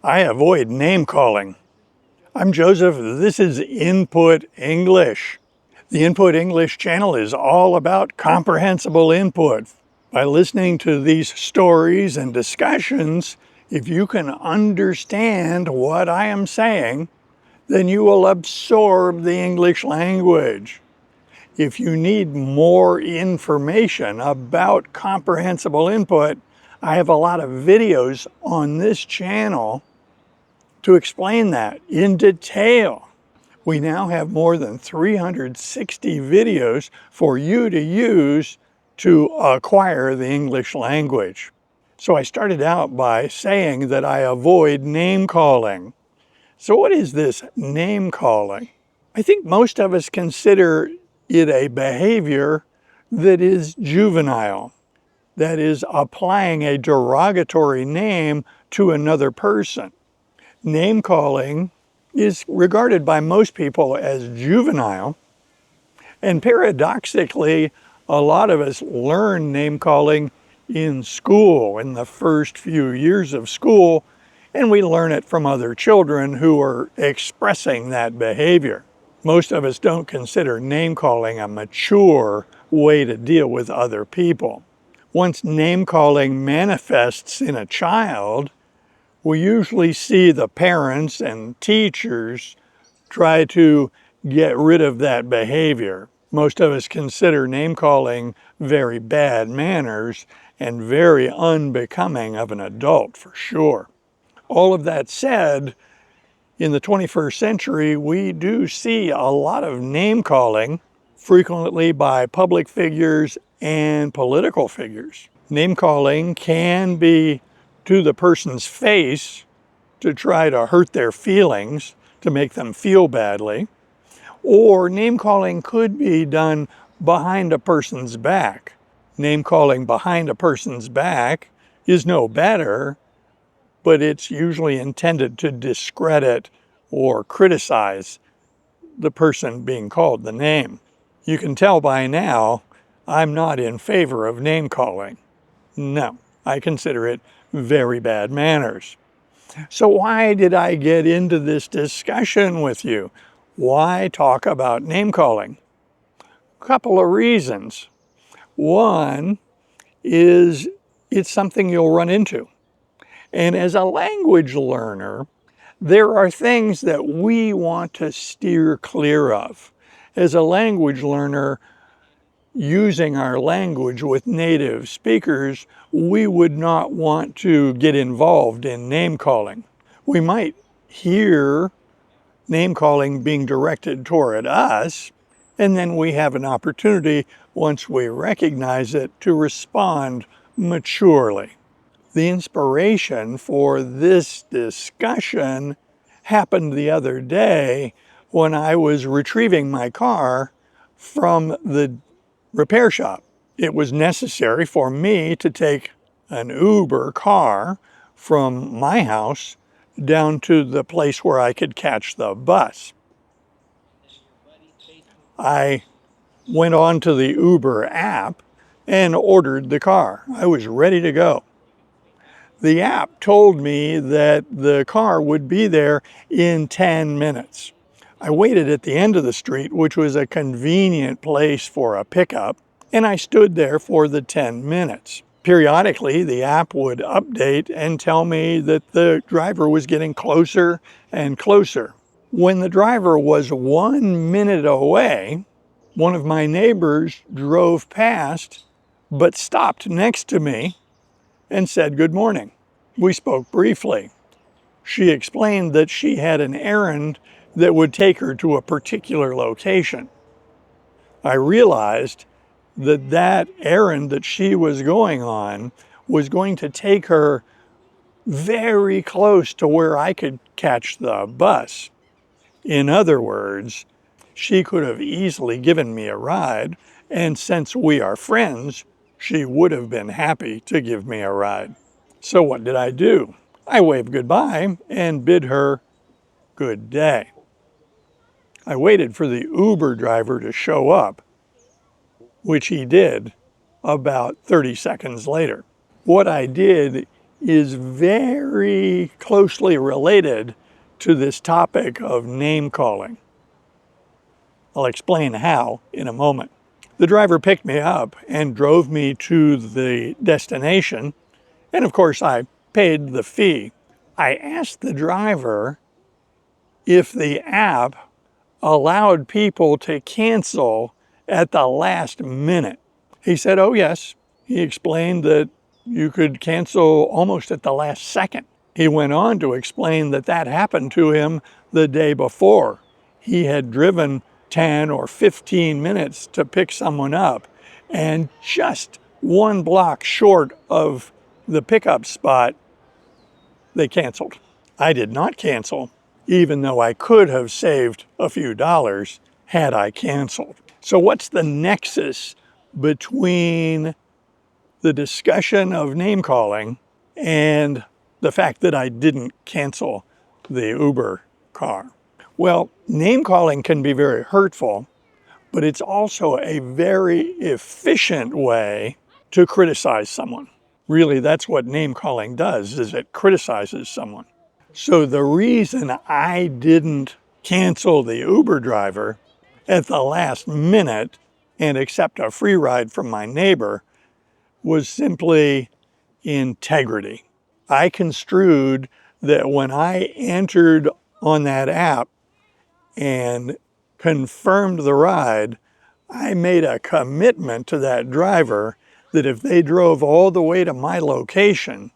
I avoid name calling. I'm Joseph. This is Input English. The Input English channel is all about comprehensible input. By listening to these stories and discussions, if you can understand what I am saying, then you will absorb the English language. If you need more information about comprehensible input, I have a lot of videos on this channel to explain that in detail. We now have more than 360 videos for you to use to acquire the English language. So I started out by saying that I avoid name calling. So what is this name calling? I think most of us consider it a behavior that is juvenile. That is applying a derogatory name to another person. Name calling is regarded by most people as juvenile, and paradoxically, a lot of us learn name calling in school, in the first few years of school, and we learn it from other children who are expressing that behavior. Most of us don't consider name calling a mature way to deal with other people. Once name calling manifests in a child, we usually see the parents and teachers try to get rid of that behavior. Most of us consider name calling very bad manners and very unbecoming of an adult, for sure. All of that said, in the 21st century, we do see a lot of name calling, frequently by public figures and political figures. Name calling can be to the person's face to try to hurt their feelings, to make them feel badly, or name calling could be done behind a person's back. Name calling behind a person's back is no better, but it's usually intended to discredit or criticize the person being called the name. You can tell by now I'm not in favor of name calling. No, I consider it very bad manners. So why did I get into this discussion with you? Why talk about name calling? A couple of reasons. One is it's something you'll run into. And as a language learner, there are things that we want to steer clear of. As a language learner, using our language with native speakers, we would not want to get involved in name calling. We might hear name calling being directed toward us, and then we have an opportunity, once we recognize it, to respond maturely. The inspiration for this discussion happened the other day when I was retrieving my car from the repair shop. It was necessary for me to take an Uber car from my house down to the place where I could catch the bus. I went on to the Uber app and ordered the car. I was ready to go. The app told me that the car would be there in 10 minutes. I waited at the end of the street, which was a convenient place for a pickup, and I stood there for the 10 minutes. Periodically, the app would update and tell me that the driver was getting closer and closer. When the driver was 1 minute away, one of my neighbors drove past, but stopped next to me and said good morning. We spoke briefly. She explained that she had an errand that would take her to a particular location. I realized that that errand that she was going on was going to take her very close to where I could catch the bus. In other words, she could have easily given me a ride, and since we are friends, she would have been happy to give me a ride. So what did I do? I waved goodbye and bid her good day. I waited for the Uber driver to show up, which he did about 30 seconds later. What I did is very closely related to this topic of name calling. I'll explain how in a moment. The driver picked me up and drove me to the destination, and of course I paid the fee. I asked the driver if the app allowed people to cancel at the last minute. He said, oh yes. He explained that you could cancel almost at the last second. He went on to explain that that happened to him the day before. He had driven 10 or 15 minutes to pick someone up, and just one block short of the pickup spot, they canceled. I did not cancel, even though I could have saved a few dollars had I canceled. So what's the nexus between the discussion of name calling and the fact that I didn't cancel the Uber car? Well, name calling can be very hurtful, but it's also a very efficient way to criticize someone. Really, that's what name calling does, is it criticizes someone. So the reason I didn't cancel the Uber driver at the last minute and accept a free ride from my neighbor was simply integrity. I construed that when I entered on that app and confirmed the ride, I made a commitment to that driver that if they drove all the way to my location,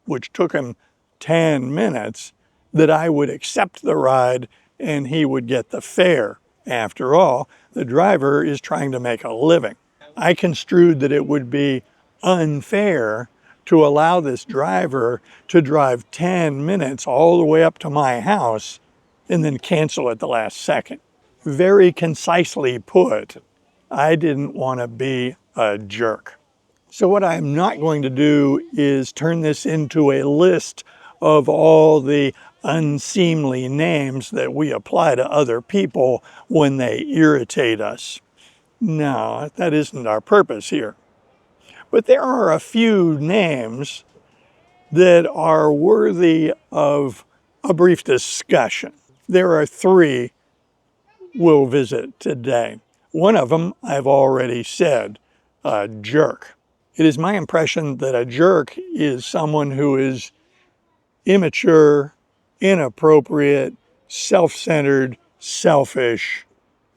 which took him 10 minutes, that I would accept the ride and he would get the fare. After all, the driver is trying to make a living. I construed that it would be unfair to allow this driver to drive 10 minutes all the way up to my house and then cancel at the last second. Very concisely put, I didn't want to be a jerk. So what I'm not going to do is turn this into a list of all the unseemly names that we apply to other people when they irritate us. No, that isn't our purpose here. But there are a few names that are worthy of a brief discussion. There are three we'll visit today. One of them I've already said, a jerk. It is my impression that a jerk is someone who is immature, inappropriate, self-centered, selfish,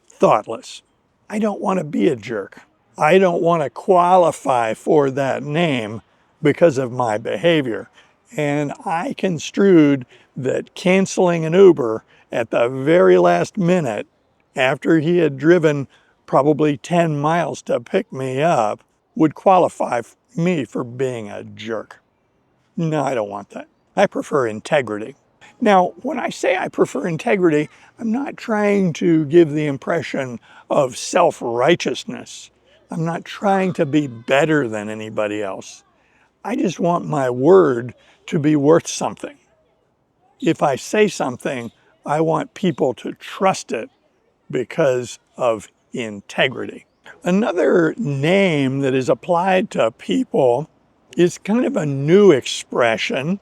thoughtless. I don't want to be a jerk. I don't want to qualify for that name because of my behavior. And I construed that canceling an Uber at the very last minute after he had driven probably 10 miles to pick me up would qualify me for being a jerk. No, I don't want that. I prefer integrity. Now, when I say I prefer integrity, I'm not trying to give the impression of self-righteousness. I'm not trying to be better than anybody else. I just want my word to be worth something. If I say something, I want people to trust it because of integrity. Another name that is applied to people is kind of a new expression.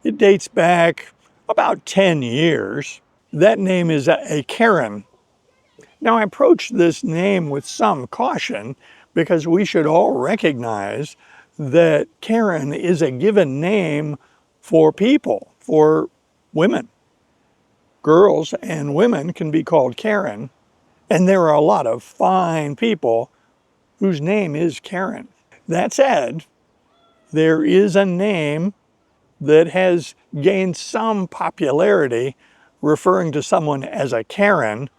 It dates back about 10 years. That name is a Karen. Now, I approach this name with some caution because we should all recognize that Karen is a given name for people, for women. Girls and women can be called Karen, and there are a lot of fine people whose name is Karen. That said, there is a name that has gained some popularity referring to someone as a Karen,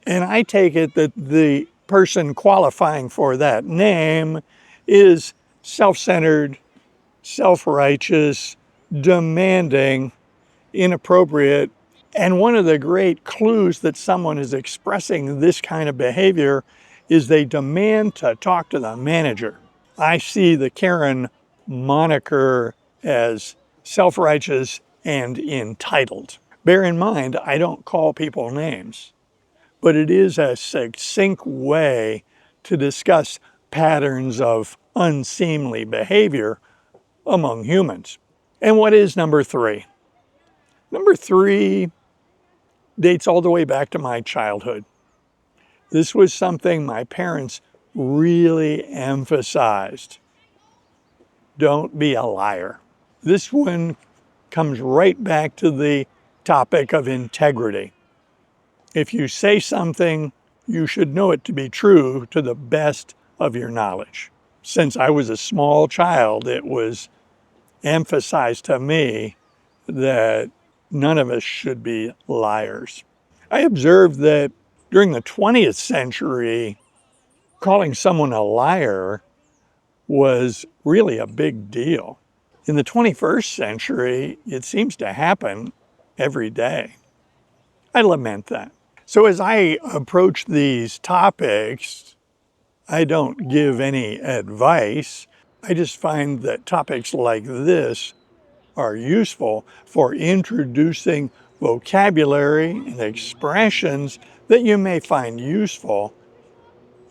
and I take it that the person qualifying for that name is self-centered, self-righteous, demanding, inappropriate. And one of the great clues that someone is expressing this kind of behavior is they demand to talk to the manager. I see the Karen moniker as self-righteous and entitled. Bear in mind, I don't call people names, but it is a succinct way to discuss patterns of unseemly behavior among humans. And what is number 3? Number 3 dates all the way back to my childhood. This was something my parents really emphasized. Don't be a liar. This one comes right back to the topic of integrity. If you say something, you should know it to be true to the best of your knowledge. Since I was a small child, it was emphasized to me that none of us should be liars. I observed that during the 20th century, calling someone a liar was really a big deal. In the 21st century, it seems to happen every day. I lament that. So as I approach these topics, I don't give any advice. I just find that topics like this are useful for introducing vocabulary and expressions that you may find useful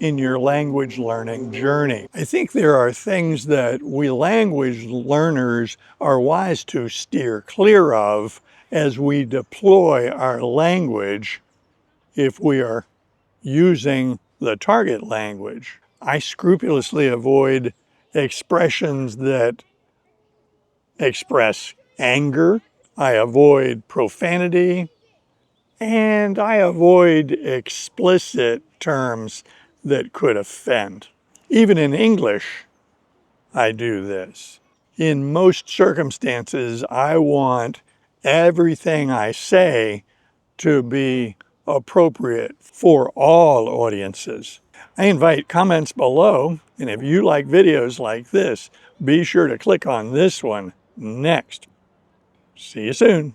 in your language learning journey. I think there are things that we language learners are wise to steer clear of as we deploy our language if we are using the target language. I scrupulously avoid expressions that express anger. I avoid profanity, and I avoid explicit terms that could offend. Even in English, I do this. In most circumstances, I want everything I say to be appropriate for all audiences. I invite comments below, and if you like videos like this, be sure to click on this one next. See you soon.